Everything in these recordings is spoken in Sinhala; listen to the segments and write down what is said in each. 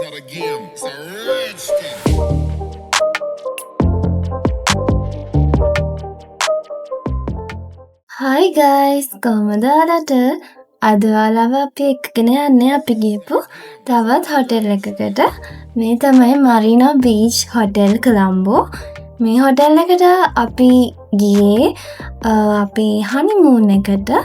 of the game. It's a rich thing. Hi guys, කොහමද ඔයාලට? අද ඔයාලව අපි එක්කගෙන යන්නේ අපි ගියපු තවත් හොටෙල් එකකට. මේ තමයි මරීනා බීච් හොටෙල් කොලම්බෝ. මේ හොටෙල් එකට අපි ගියේ අපේ හනිමූන් එකට.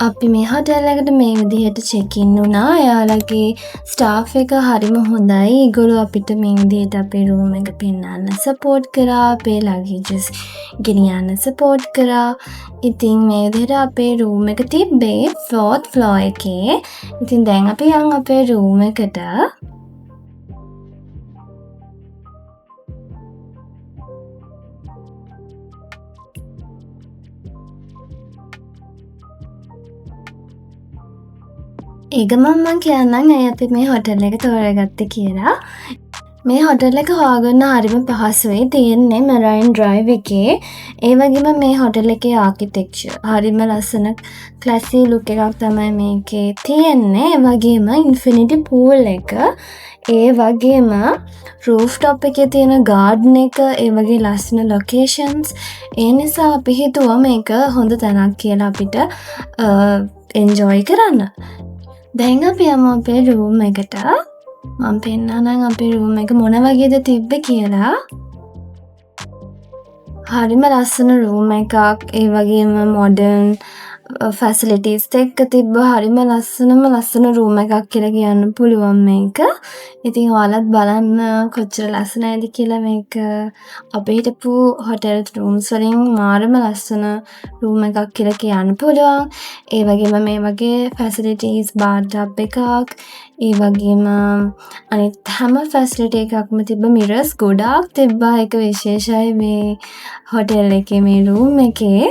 අපි මේ හොටෙල් එකට මේ විදිහට චෙක් ඉන් වුණා. එයාලගේ ස්ටාෆ් එක හරිම හොඳයි. ඒගොල්ලෝ අපිට මේ විදිහට අපේ රූම් එක පෙන්වන්න සපෝට් කරා. අපේ ලගේජස් ගෙනියන්න සපෝට් කරා. ඉතින් මේ විදිහට අපේ රූම් එක තිබ්බේ 4th floor එකේ. ඉතින් දැන් අපි යන් අපේ රූම් එකට. ඒක මම කියන්නම් ඇයි අපි මේ හොටෙල් එක තෝරගත්තේ කියලා. මේ හොටෙල් එක හොයාගන්න හරිම පහසුයි. තියෙන්නේ මරයින් ඩ්‍රයිව් එකේ. ඒ වගේම මේ හොටෙල් එකේ ආකිටෙක්චර් හරිම ලස්සන ක්ලාසි ලුක් එකක් තමයි මේකේ තියෙන්නේ. ඒ වගේම ඉන්ෆිනිටි පූල් එක, ඒ වගේම රූෆ් ටොප් එකේ තියෙන ගාඩන් එක, ඒ වගේ ලස්සන ලොකේෂන්ස්. ඒ නිසා අපි හිතුවා මේක හොඳ තැනක් කියලා අපිට එන්ජොයි කරන්න. දැන් අපි යමු අපේ රූම් එකට. මම පෙන්නන්නම් අපේ රූම් එක මොන වගේද තිබ්බේ කියලා. හරිම ලස්සන රූම් එකක්. ඒ වගේම මොඩර්න් ෆැසිලිටිස් එක්ක තිබ්බ හරිම ලස්සන රූම් එකක් කියලා කියන්න පුළුවන් මේක. ඉතින් ඔයාලත් බලන්න කොච්චර ලස්සනයිද කියලා මේක. අපි හිටපු හොටෙල් රූම්ස් වලින් මාරම ලස්සන රූම් එකක් කියලා කියන්න පුළුවන්. ඒ වගේම මේ වගේ ෆැසිලිටිස් බාත්ටබ් එකක්, ඒ වගේම අනිත් හැම ෆැසිලිටි එකක්ම තිබ්බ. මිරර්ස් ගොඩාක් තිබ්බා. ඒක විශේෂයි මේ හොටෙල් එකේ මේ රූම් එකේ.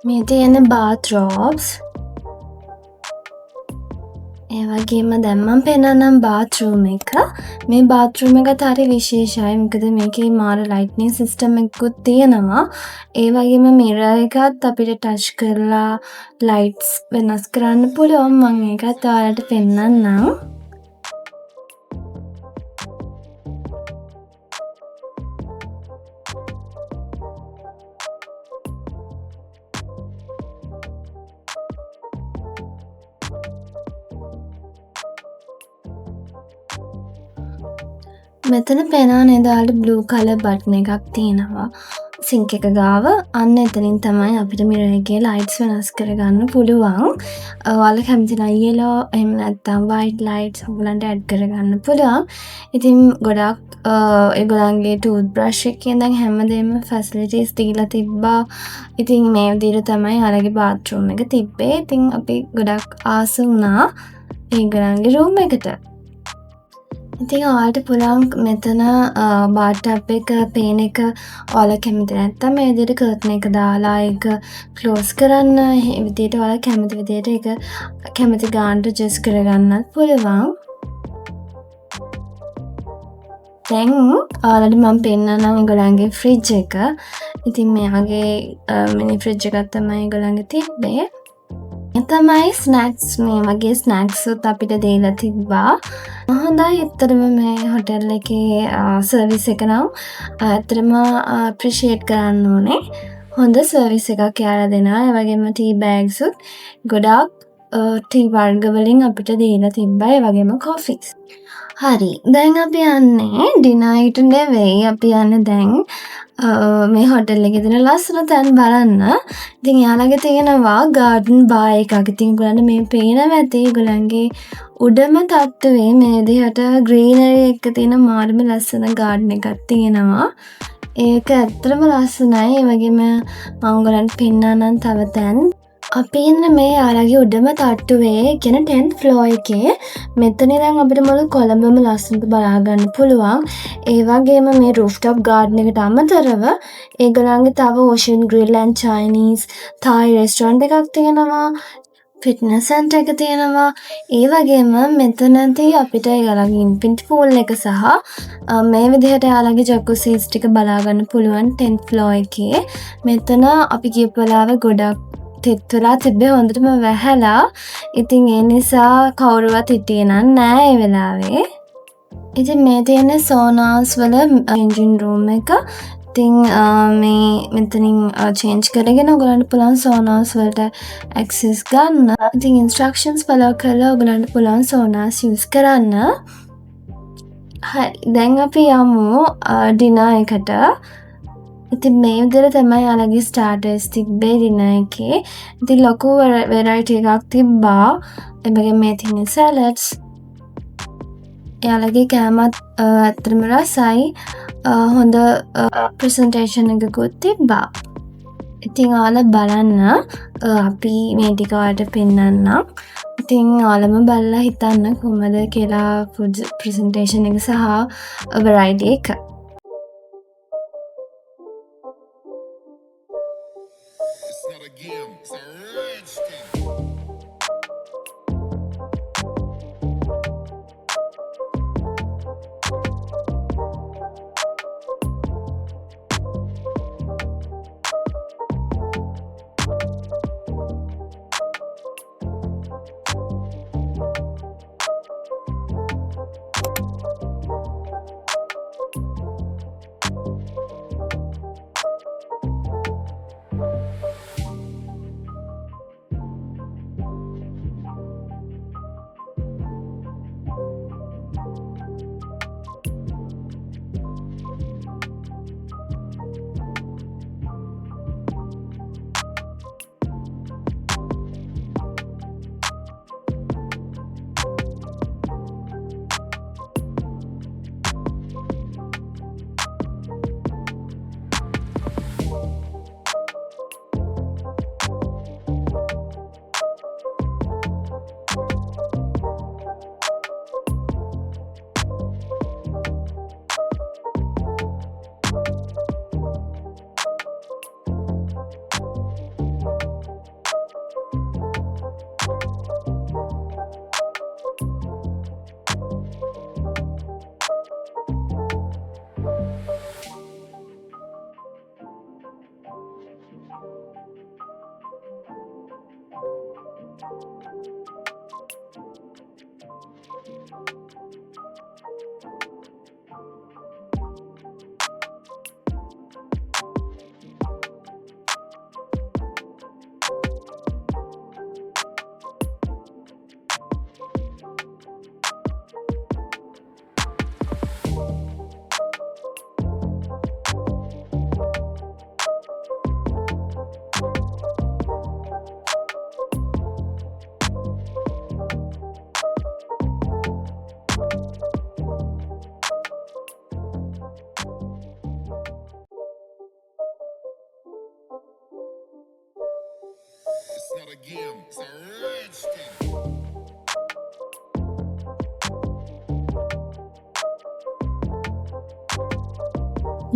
මේ තියෙන බාත්රෝබ්ස්. ඒ වගේම දැන් මම පෙන්නන්නම් බාත්රූම් එක. මේ බාත්රූම් එකත් හරි විශේෂයි. මොකද මේකේ මාර ලයිට්නින් සිස්ටම් එකකුත් තියෙනවා. ඒ වගේම මිරර් එකත් අපිට ටච් කරලා ලයිට්ස් වෙනස් කරන්න පුළුවන්. මම ඒකත් ඔයාලට පෙන්නන්නම්. මෙතන පේනවා නේද ඔයාලට බ්ලූ කලර් බටන් එකක් තියෙනවා සින්ක් එක ගාව. අන්න එතනින් තමයි අපිට මිරර් එකේ ලයිට්ස් වෙනස් කරගන්න පුළුවන්. ඔයාලා කැමති නම් yellow එහෙම නැත්නම් white lights ඔයගලන්ට ඇඩ් කරගන්න පුළුවන්. ඉතින් ගොඩක් ඒගොල්ලන්ගේ ටූත් බ්‍රෂ් එකේ ඉඳන් හැමදේම ෆැසිලිටිස් දීලා තිබ්බා. ඉතින් මේ විදිහට තමයි ඔයාලගේ බාත්රූම් එක තිබ්බේ. ඉතින් අපි ගොඩක් ආස වුණා ඒගොල්ලන්ගේ රූම් එකට. ඉතින් ඔයාලට පුළුවන් මෙතන බාත්ටබ් එක පේන එක ඔයාලා කැමති නැත්නම් මේ විදිහට කර්ටන් එක දාලා ඒක ක්ලෝස් කරන්න. ඒ විදිහට ඔයාලා කැමති විදිහට ඒක කැමති ගානට ඇඩ්ජස්ට් කරගන්නත් පුළුවන්. දැන් ඔයාලට මම පෙන්නන්නම් ඒගොල්ලන්ගේ ෆ්‍රිජ් එක. ඉතින් මෙයාගේ මිනි ෆ්‍රිජ් එකක් තමයි ඒගොල්ලන්ගේ තිබ්බේ. තමයි ස්නැක්ස්, මේ වගේ ස්නැක්ස් උත් අපිට දීලා තිබ්බා. හොඳයි. ඇත්තටම මේ හොටෙල් එකේ සර්විස් එක නම් ඇත්තටම අප්‍රීෂিয়েට් කරන්න ඕනේ. හොඳ සර්විස් එකක් යාලා දෙනවා. ඒ වගේම ටී බෑග්ස් උත් ගොඩාක් ටී වර්ග වලින් අපිට දීලා තිබ්බා. ඒ වගේම කොෆිස්. හරි. දැන් අපි යන්නේ ඩිනර්ට නෙවෙයි. අපි යන්නේ දැන් මේ හොටෙල් එකේ තියෙන ලස්සන තැන් බලන්න. ඉතින් යාළගේ තියෙනවා ගාඩන් බාර් එකක්. ඉතින් ඔයගලන්ට මේ පේනවා ඇති ඒගොල්ලන්ගේ උඩම තට්ටුවේ මේ විදිහට ග්‍රීනරි එක තියෙන මාර්ම ලස්සන ගාඩන් එකක් තියෙනවා. ඒක ඇත්තටම ලස්සනයි. ඒ වගේම මම ඔයගලන්ට පෙන්නන්නම් තව තැන්. අපි ඉන්නේ මේ යාළගේ උඩම තට්ටුවේ කියන 10th floor එකේ. මෙතන ඉඳන් අපිට මුළු කොළඹම ලස්සනට බලා ගන්න පුළුවන්. ඒ වගේම මේ rooftop garden එකට අමතරව ඒගොල්ලන්ගේ තව ocean grill and Chinese Thai restaurant එකක් තියෙනවා. ෆිට්නස් සෙන්ටර් එක තියෙනවා. ඒ වගේම මෙතනදී අපිට ඒගොල්ලන්ගේ ඉන්ෆිනිටි පූල් එක සහ මේ විදිහට යාළගේ ජකුසීස් ටික බලා ගන්න පුළුවන් 10th floor එකේ. මෙතන අපි කියපු වෙලාවේ ගොඩක් තෙත් වෙලා තිබ්බේ හොඳටම වැහැලා. ඉතින් ඒ නිසා කවුරුවත් හිටියේ නෑ ඒ වෙලාවේ. ඉතින් මේ තියෙන සෝනාස් වල එන්ජින් රූම් එක. ඉතින් මේ මෙතනින් චේන්ජ් කරගෙන ඔයගලන්ට පුළුවන් සෝනාස් වලට ඇක්සස් ගන්න. ඉතින් ඉන්ස්ට්‍රක්ෂන්ස් ෆලෝ කරලා ඔයගලන්ට පුළුවන් සෝනාස් යූස් කරන්න. හරි දැන් අපි යමු ඩිනර් එකට. ඉතින් මේ විදිහට තමයි යාළගේ ස්ටාර්ටර්ස් තිබ්බේ ඩිනර් එකේ. ඉතින් ලොකු වෙරයිටි එකක් තිබ්බා. ඒ වගේම මේ තියෙන සැලඩ්ස්. යාළගේ කෑමත් ඇත්තටම රසයි. හොඳ ප්‍රසන්ටේෂන් එකකුත් තිබ්බා. ඉතින් ඔයාලා බලන්න අපි මේ ටික ඔයාලට පෙන්නන්නම්. ඉතින් ඔයාලම බලලා හිතන්න කොහමද කියලා ෆුඩ් ප්‍රසන්ටේෂන් එක සහ වෙරයිටි එක. It's not a game, it's a rich thing. It's not a game, it's a rich thing.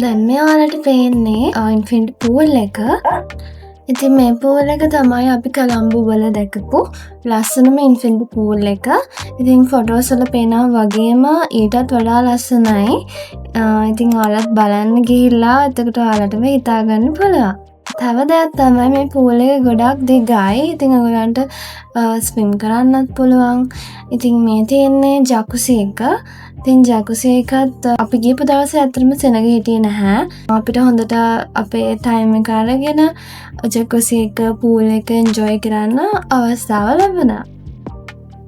දැන් මේ ඔයාලට පේන්නේ ඉන්ෆිනිටි පූල් එක. ඉතින් මේ පූල් එක තමයි අපි කොලම්බෝ වල දැකපු ලස්සනම ඉන්ෆිනිටි පූල් එක. ඉතින් ෆොටෝස් වල පේනවා වගේම ඊටත් වඩා ලස්සනයි. ඉතින් ඔයාලත් බලන්න ගිහිල්ලා එතකොට ඔයාලටම හිතා ගන්න පුළුවන්. තව දෙයක් තමයි මේ පූල් එක ගොඩක් දිගයි. ඉතින් ඔයගලන්ට ස්විම් කරන්නත් පුළුවන්. ඉතින් මේ තියෙන්නේ ජකුසි එක. ඉතින් ජකුසි එකත් අපි ගියපු දවසේ ඇත්තටම සෙනග හිටියේ නැහැ. අපිට හොඳට අපේ ටයිම් එක අරගෙන ජකුසි එක පූල් එක එන්ජොයි කරන්න අවස්ථාව ලැබුණා.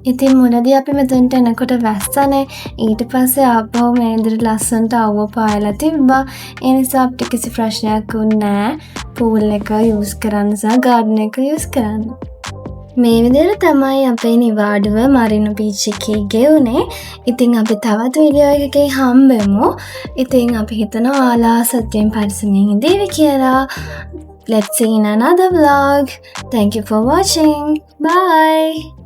ඉතින් මුලදී අපි මෙතනට එනකොට වැස්සනේ. ඊට පස්සේ ආපහු මේ විදිහට ලස්සනට අවුව පායලා තිබ්බා. ඒ නිසා අපිට කිසි ප්‍රශ්නයක් වුණේ නැහැ පූල් එක යූස් කරන්න සහ ගාඩන් එක යූස් කරන්න. මේ විදිහට තමයි අපේ නිවාඩුව මරිනු බීච් එකේ ගෙවුනේ. ඉතින් අපි තවත් වීඩියෝ එකකින් හම්බෙමු. ඉතින් අපි හිතනවා ඔයාලා සත්‍යයෙන් පරිස්සමෙන් ඉඳීවි කියලා. Let's see in another vlog. Thank you for watching. Bye.